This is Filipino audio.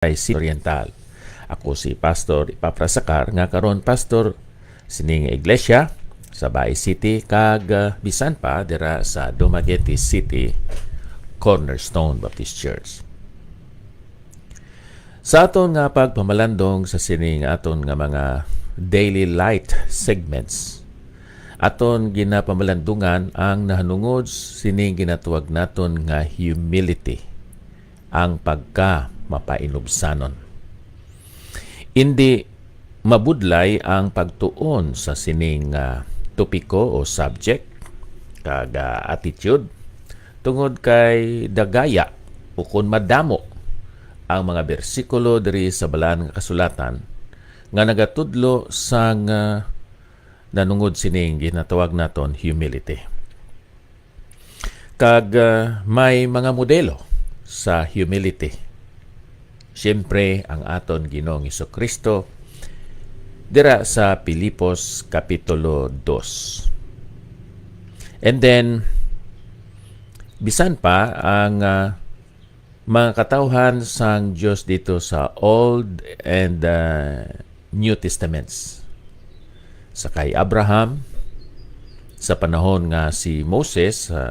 Oriental. Ako si Pastor Ipaprasakar nga karon pastor sining iglesia sa Bay City kag bisan pa dira sa Dumaguete City Cornerstone Baptist Church. Sa aton nga pagpamalandong sa sining aton nga mga daily light segments, aton ginapamalandungan ang nahanungod sining ginatuwag naton nga humility, ang pagka mapainubsanon. Hindi mabudlay ang pagtuon sa sining topiko o subject kag attitude tungod kay dagaya o kun madamo ang mga bersikulo diri sa balaan nga kasulatan nga nagatudlo sa nanungod sining ginatawag naton humility. Kag may mga modelo sa humility. Siyempre, ang aton Ginoong Jesucristo dira sa Pilipos Kapitulo 2. And then, bisan pa ang mga katawhan sang Diyos dito sa Old and New Testaments. Sa kay Abraham, sa panahon nga si Moses,